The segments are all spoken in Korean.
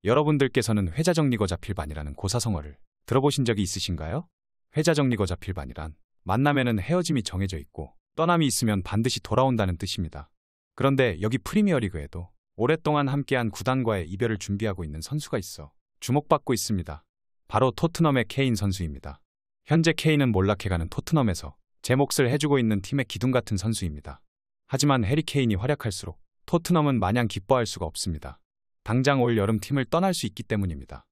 여러분들께서는 회자정리거자필반이라는 고사성어를 들어보신 적이 있으신가요? 회자정리거자필반이란 만남에는 헤어짐이 정해져 있고 떠남이 있으면 반드시 돌아온다는 뜻입니다. 그런데 여기 프리미어리그에도 오랫동안 함께한 구단과의 이별을 준비하고 있는 선수가 있어 주목받고 있습니다. 바로 토트넘의 케인 선수입니다. 현재 케인은 몰락해가는 토트넘에서 제 몫을 해주고 있는 팀의 기둥 같은 선수입니다. 하지만 해리 케인이 활약할수록 토트넘은 마냥 기뻐할 수가 없습니다. 당장 올 여름 팀을 떠날 수 있기 때문입니다.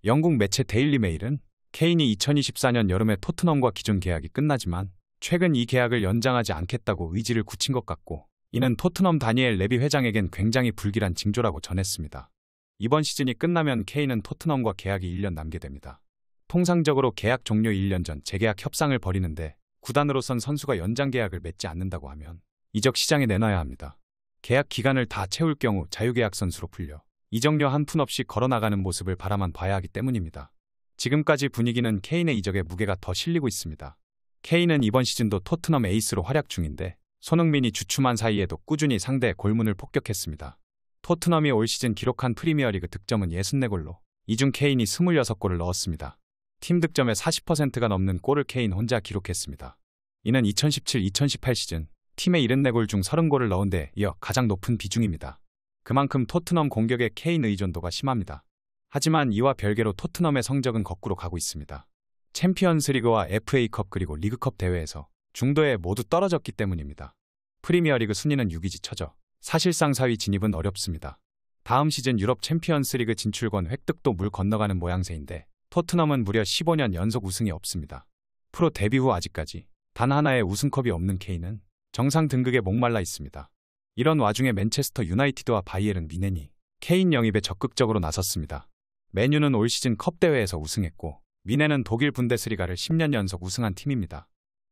영국 매체 데일리 메일은 케인이 2024년 여름에 토트넘과 기존 계약이 끝나지만 최근 이 계약을 연장하지 않겠다고 의지를 굳힌 것 같고 이는 토트넘 다니엘 레비 회장에겐 굉장히 불길한 징조라고 전했습니다. 이번 시즌이 끝나면 케인은 토트넘과 계약이 1년 남게 됩니다. 통상적으로 계약 종료 1년 전 재계약 협상을 벌이는데 구단으로선 선수가 연장 계약을 맺지 않는다고 하면 이적 시장에 내놔야 합니다. 계약 기간을 다 채울 경우 자유계약 선수로 풀려 이적료 한 푼 없이 걸어나가는 모습을 바라만 봐야 하기 때문입니다. 지금까지 분위기는 케인의 이적에 무게가 더 실리고 있습니다. 케인은 이번 시즌도 토트넘 에이스로 활약 중인데 손흥민이 주춤한 사이에도 꾸준히 상대의 골문을 폭격했습니다. 토트넘이 올 시즌 기록한 프리미어리그 득점은 64골로 이 중 케인이 26골을 넣었습니다. 팀 득점의 40%가 넘는 골을 케인 혼자 기록했습니다. 이는 2017-2018 시즌 팀의 74골 중 30골을 넣은 데 이어 가장 높은 비중입니다. 그만큼 토트넘 공격에 케인 의존도가 심합니다. 하지만 이와 별개로 토트넘의 성적은 거꾸로 가고 있습니다. 챔피언스리그와 FA컵 그리고 리그컵 대회에서 중도에 모두 떨어졌기 때문입니다. 프리미어리그 순위는 6위지 쳐져 사실상 4위 진입은 어렵습니다. 다음 시즌 유럽 챔피언스리그 진출권 획득도 물 건너가는 모양새인데 토트넘은 무려 15년 연속 우승이 없습니다. 프로 데뷔 후 아직까지 단 하나의 우승컵이 없는 케인은 정상 등극에 목말라 있습니다. 이런 와중에 맨체스터 유나이티드와 바이에른 뮌헨이 케인 영입에 적극적으로 나섰습니다. 맨유는 올 시즌 컵 대회에서 우승했고 뮌헨은 독일 분데스리가를 10년 연속 우승한 팀입니다.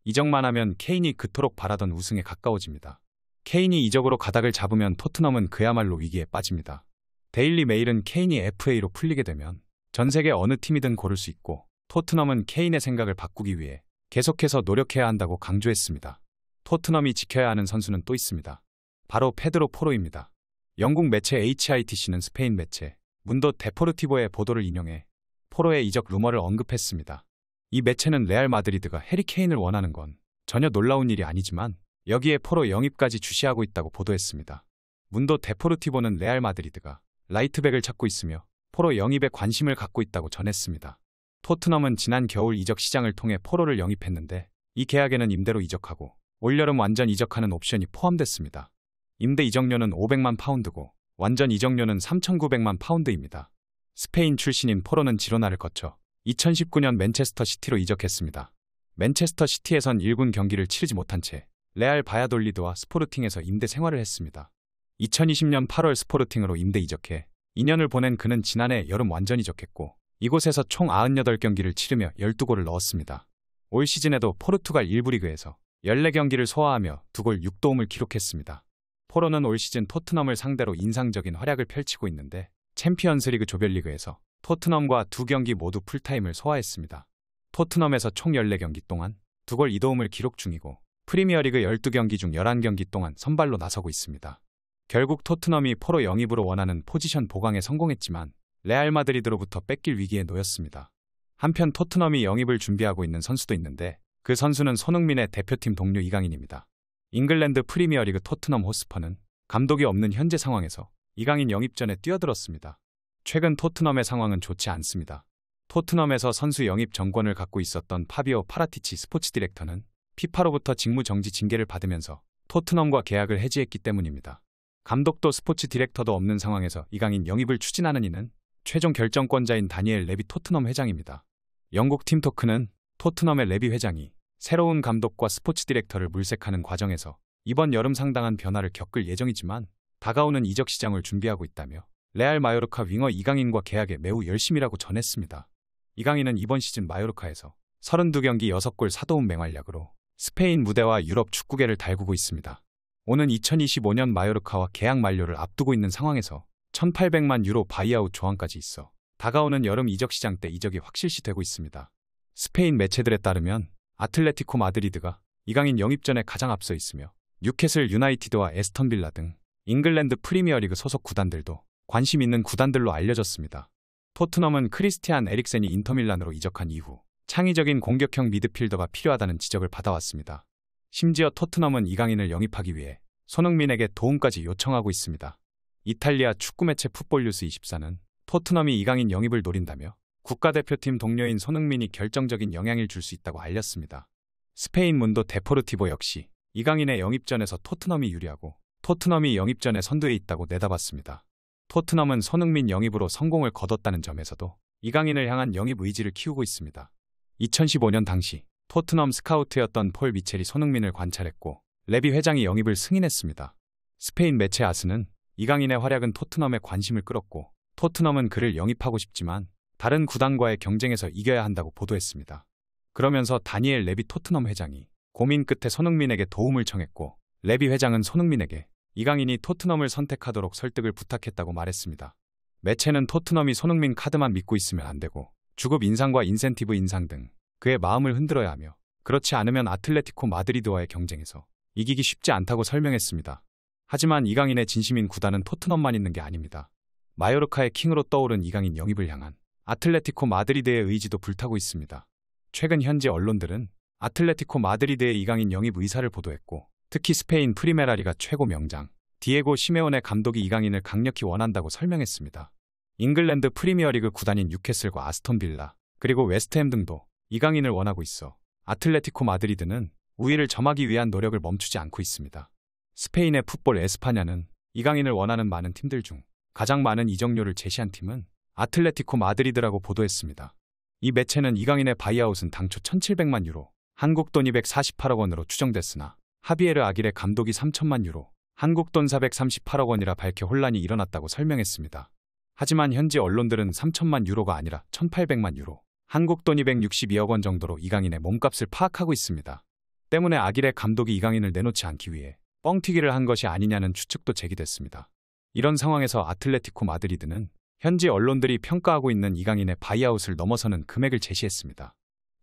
이적만 하면 케인이 그토록 바라던 우승에 가까워집니다. 케인이 이적으로 가닥을 잡으면 토트넘은 그야말로 위기에 빠집니다. 데일리 메일은 케인이 FA로 풀리게 되면 전 세계 어느 팀이든 고를 수 있고 토트넘은 케인의 생각을 바꾸기 위해 계속해서 노력해야 한다고 강조했습니다. 토트넘이 지켜야 하는 선수는 또 있습니다. 바로 페드로 포로입니다. 영국 매체 HITC는 스페인 매체 문도 데포르티보의 보도를 인용해 포로의 이적 루머를 언급했습니다. 이 매체는 레알 마드리드가 해리 케인을 원하는 건 전혀 놀라운 일이 아니지만 여기에 포로 영입까지 주시하고 있다고 보도했습니다. 문도 데포르티보는 레알 마드리드가 라이트백을 찾고 있으며 포로 영입에 관심을 갖고 있다고 전했습니다. 토트넘은 지난 겨울 이적 시장을 통해 포로를 영입했는데 이 계약에는 임대로 이적하고 올여름 완전 이적하는 옵션이 포함됐습니다. 임대 이적료는 500만 파운드고 완전 이적료는 3,900만 파운드입니다. 스페인 출신인 포로는 지로나를 거쳐 2019년 맨체스터 시티로 이적했습니다. 맨체스터 시티에선 1군 경기를 치르지 못한 채 레알 바야돌리드와 스포르팅에서 임대 생활을 했습니다. 2020년 8월 스포르팅으로 임대 이적해 2년을 보낸 그는 지난해 여름 완전 이적했고 이곳에서 총 98경기를 치르며 12골을 넣었습니다. 올 시즌에도 포르투갈 1부 리그에서 14경기를 소화하며 2골 6도움을 기록했습니다. 포로는 올 시즌 토트넘을 상대로 인상적인 활약을 펼치고 있는데 챔피언스리그 조별리그에서 토트넘과 2경기 모두 풀타임을 소화했습니다. 토트넘에서 총 14경기 동안 2골 2도움을 기록 중이고 프리미어리그 12경기 중 11경기 동안 선발로 나서고 있습니다. 결국 토트넘이 포로 영입으로 원하는 포지션 보강에 성공했지만 레알 마드리드로부터 뺏길 위기에 놓였습니다. 한편 토트넘이 영입을 준비하고 있는 선수도 있는데 그 선수는 손흥민의 대표팀 동료 이강인입니다. 잉글랜드 프리미어리그 토트넘 호스퍼는 감독이 없는 현재 상황에서 이강인 영입 전에 뛰어들었습니다. 최근 토트넘의 상황은 좋지 않습니다. 토트넘에서 선수 영입 정권을 갖고 있었던 파비오 파라티치 스포츠 디렉터는 피파로부터 직무 정지 징계를 받으면서 토트넘과 계약을 해지했기 때문입니다. 감독도 스포츠 디렉터도 없는 상황에서 이강인 영입을 추진하는 이는 최종 결정권자인 다니엘 레비 토트넘 회장입니다. 영국 팀토크는 토트넘의 레비 회장이 새로운 감독과 스포츠 디렉터를 물색하는 과정에서 이번 여름 상당한 변화를 겪을 예정이지만 다가오는 이적 시장을 준비하고 있다며 레알 마요르카 윙어 이강인과 계약에 매우 열심이라고 전했습니다. 이강인은 이번 시즌 마요르카에서 32경기 6골 4도움 맹활약으로 스페인 무대와 유럽 축구계를 달구고 있습니다. 오는 2025년 마요르카와 계약 만료를 앞두고 있는 상황에서 1,800만 유로 바이아웃 조항까지 있어 다가오는 여름 이적 시장 때 이적이 확실시되고 있습니다. 스페인 매체들에 따르면 아틀레티코 마드리드가 이강인 영입전에 가장 앞서 있으며 뉴캐슬 유나이티드와 에스턴 빌라 등 잉글랜드 프리미어리그 소속 구단들도 관심 있는 구단들로 알려졌습니다. 토트넘은 크리스티안 에릭센이 인터밀란으로 이적한 이후 창의적인 공격형 미드필더가 필요하다는 지적을 받아왔습니다. 심지어 토트넘은 이강인을 영입하기 위해 손흥민에게 도움까지 요청하고 있습니다. 이탈리아 축구 매체 풋볼뉴스 24는 토트넘이 이강인 영입을 노린다며 국가대표팀 동료인 손흥민이 결정적인 영향을 줄 수 있다고 알렸습니다. 스페인 문도 데포르티보 역시 이강인의 영입전에서 토트넘이 유리하고 토트넘이 영입전에 선두에 있다고 내다봤습니다. 토트넘은 손흥민 영입으로 성공을 거뒀다는 점에서도 이강인을 향한 영입 의지를 키우고 있습니다. 2015년 당시 토트넘 스카우트였던 폴 미첼이 손흥민을 관찰했고 레비 회장이 영입을 승인했습니다. 스페인 매체 아스는 이강인의 활약은 토트넘의 관심을 끌었고 토트넘은 그를 영입하고 싶지만 다른 구단과의 경쟁에서 이겨야 한다고 보도했습니다. 그러면서 다니엘 레비 토트넘 회장이 고민 끝에 손흥민에게 도움을 청했고 레비 회장은 손흥민에게 이강인이 토트넘을 선택하도록 설득을 부탁했다고 말했습니다. 매체는 토트넘이 손흥민 카드만 믿고 있으면 안 되고 주급 인상과 인센티브 인상 등 그의 마음을 흔들어야 하며 그렇지 않으면 아틀레티코 마드리드와의 경쟁에서 이기기 쉽지 않다고 설명했습니다. 하지만 이강인의 진심인 구단은 토트넘만 있는 게 아닙니다. 마요르카의 킹으로 떠오른 이강인 영입을 향한 아틀레티코 마드리드의 의지도 불타고 있습니다. 최근 현지 언론들은 아틀레티코 마드리드의 이강인 영입 의사를 보도했고 특히 스페인 프리메라리가 최고 명장 디에고 시메오네 감독이 이강인을 강력히 원한다고 설명했습니다. 잉글랜드 프리미어리그 구단인 뉴캐슬과 아스톤 빌라 그리고 웨스트햄 등도 이강인을 원하고 있어 아틀레티코 마드리드는 우위를 점하기 위한 노력을 멈추지 않고 있습니다. 스페인의 풋볼 에스파냐는 이강인을 원하는 많은 팀들 중 가장 많은 이적료를 제시한 팀은 아틀레티코 마드리드라고 보도했습니다. 이 매체는 이강인의 바이아웃은 당초 1,700만 유로, 한국 돈 248억 원으로 추정됐으나 하비에르 아길레 감독이 3천만 유로, 한국 돈 438억 원이라 밝혀 혼란이 일어났다고 설명했습니다. 하지만 현지 언론들은 3천만 유로가 아니라 1,800만 유로, 한국 돈 262억 원 정도로 이강인의 몸값을 파악하고 있습니다. 때문에 아길레 감독이 이강인을 내놓지 않기 위해 뻥튀기를 한 것이 아니냐는 추측도 제기됐습니다. 이런 상황에서 아틀레티코 마드리드는 현지 언론들이 평가하고 있는 이강인의 바이아웃을 넘어서는 금액을 제시했습니다.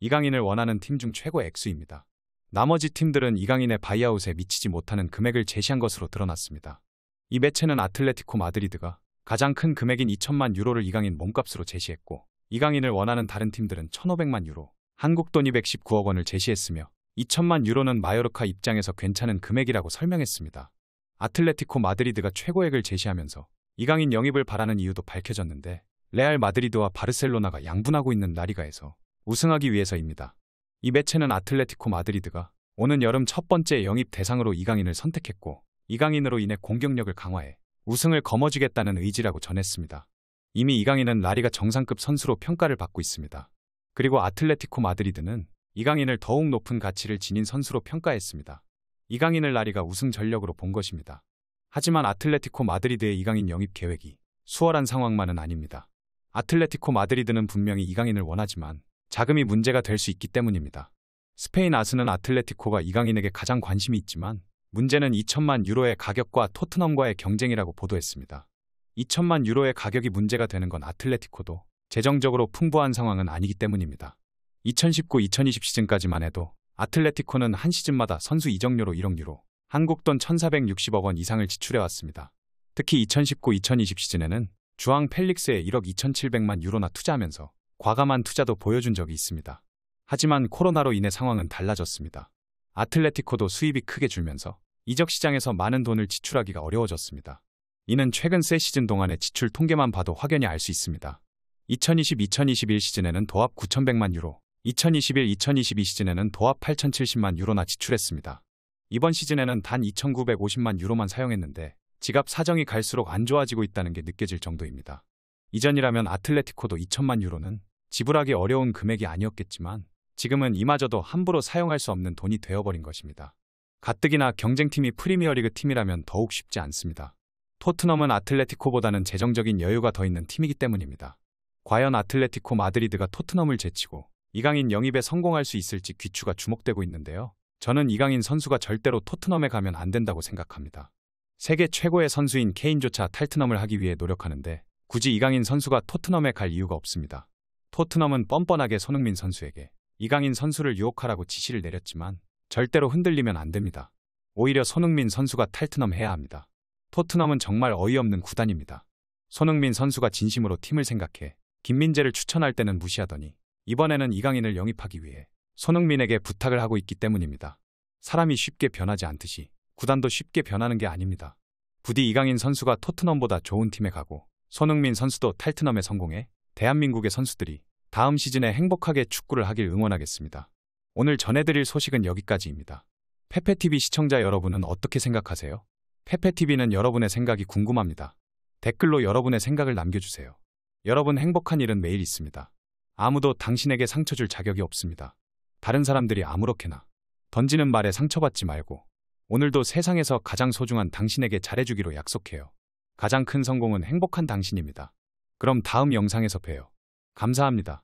이강인을 원하는 팀 중 최고 액수입니다. 나머지 팀들은 이강인의 바이아웃에 미치지 못하는 금액을 제시한 것으로 드러났습니다. 이 매체는 아틀레티코 마드리드가 가장 큰 금액인 2천만 유로를 이강인 몸값으로 제시했고 이강인을 원하는 다른 팀들은 1,500만 유로, 한국 돈 219억 원을 제시했으며 2천만 유로는 마요르카 입장에서 괜찮은 금액이라고 설명했습니다. 아틀레티코 마드리드가 최고액을 제시하면서 이강인 영입을 바라는 이유도 밝혀졌는데 레알 마드리드와 바르셀로나가 양분하고 있는 라리가에서 우승하기 위해서입니다. 이 매체는 아틀레티코 마드리드가 오는 여름 첫 번째 영입 대상으로 이강인을 선택했고 이강인으로 인해 공격력을 강화해 우승을 거머쥐겠다는 의지라고 전했습니다. 이미 이강인은 라리가 정상급 선수로 평가를 받고 있습니다. 그리고 아틀레티코 마드리드는 이강인을 더욱 높은 가치를 지닌 선수로 평가했습니다. 이강인을 라리가 우승 전력으로 본 것입니다. 하지만 아틀레티코 마드리드의 이강인 영입 계획이 수월한 상황만은 아닙니다. 아틀레티코 마드리드는 분명히 이강인을 원하지만 자금이 문제가 될 수 있기 때문입니다. 스페인 아스는 아틀레티코가 이강인에게 가장 관심이 있지만 문제는 2천만 유로의 가격과 토트넘과의 경쟁이라고 보도했습니다. 2천만 유로의 가격이 문제가 되는 건 아틀레티코도 재정적으로 풍부한 상황은 아니기 때문입니다. 2019-2020 시즌까지만 해도 아틀레티코는 한 시즌마다 선수 이적료로 1억 유로, 한국 돈 1,460억 원 이상을 지출해왔습니다. 특히 2019-2020 시즌에는 주앙 펠릭스에 1억 2,700만 유로나 투자하면서 과감한 투자도 보여준 적이 있습니다. 하지만 코로나로 인해 상황은 달라졌습니다. 아틀레티코도 수입이 크게 줄면서 이적 시장에서 많은 돈을 지출하기가 어려워졌습니다. 이는 최근 세 시즌 동안의 지출 통계만 봐도 확연히 알 수 있습니다. 2020-2021 시즌에는 도합 9,100만 유로, 2021-2022 시즌에는 도합 8,070만 유로나 지출했습니다. 이번 시즌에는 단 2,950만 유로만 사용했는데 지갑 사정이 갈수록 안 좋아지고 있다는 게 느껴질 정도입니다. 이전이라면 아틀레티코도 2천만 유로는 지불하기 어려운 금액이 아니었겠지만 지금은 이마저도 함부로 사용할 수 없는 돈이 되어버린 것입니다. 가뜩이나 경쟁팀이 프리미어리그 팀이라면 더욱 쉽지 않습니다. 토트넘은 아틀레티코보다는 재정적인 여유가 더 있는 팀이기 때문입니다. 과연 아틀레티코 마드리드가 토트넘을 제치고 이강인 영입에 성공할 수 있을지 귀추가 주목되고 있는데요. 저는 이강인 선수가 절대로 토트넘에 가면 안 된다고 생각합니다. 세계 최고의 선수인 케인조차 탈트넘을 하기 위해 노력하는데 굳이 이강인 선수가 토트넘에 갈 이유가 없습니다. 토트넘은 뻔뻔하게 손흥민 선수에게 이강인 선수를 유혹하라고 지시를 내렸지만 절대로 흔들리면 안 됩니다. 오히려 손흥민 선수가 탈트넘 해야 합니다. 토트넘은 정말 어이없는 구단입니다. 손흥민 선수가 진심으로 팀을 생각해 김민재를 추천할 때는 무시하더니 이번에는 이강인을 영입하기 위해 손흥민에게 부탁을 하고 있기 때문입니다. 사람이 쉽게 변하지 않듯이 구단도 쉽게 변하는 게 아닙니다. 부디 이강인 선수가 토트넘보다 좋은 팀에 가고 손흥민 선수도 탈트넘에 성공해 대한민국의 선수들이 다음 시즌에 행복하게 축구를 하길 응원하겠습니다. 오늘 전해드릴 소식은 여기까지입니다. 페페TV 시청자 여러분은 어떻게 생각하세요? 페페TV는 여러분의 생각이 궁금합니다. 댓글로 여러분의 생각을 남겨주세요. 여러분 행복한 일은 매일 있습니다. 아무도 당신에게 상처 줄 자격이 없습니다. 다른 사람들이 아무렇게나 던지는 말에 상처받지 말고 오늘도 세상에서 가장 소중한 당신에게 잘해주기로 약속해요. 가장 큰 성공은 행복한 당신입니다. 그럼 다음 영상에서 봬요. 감사합니다.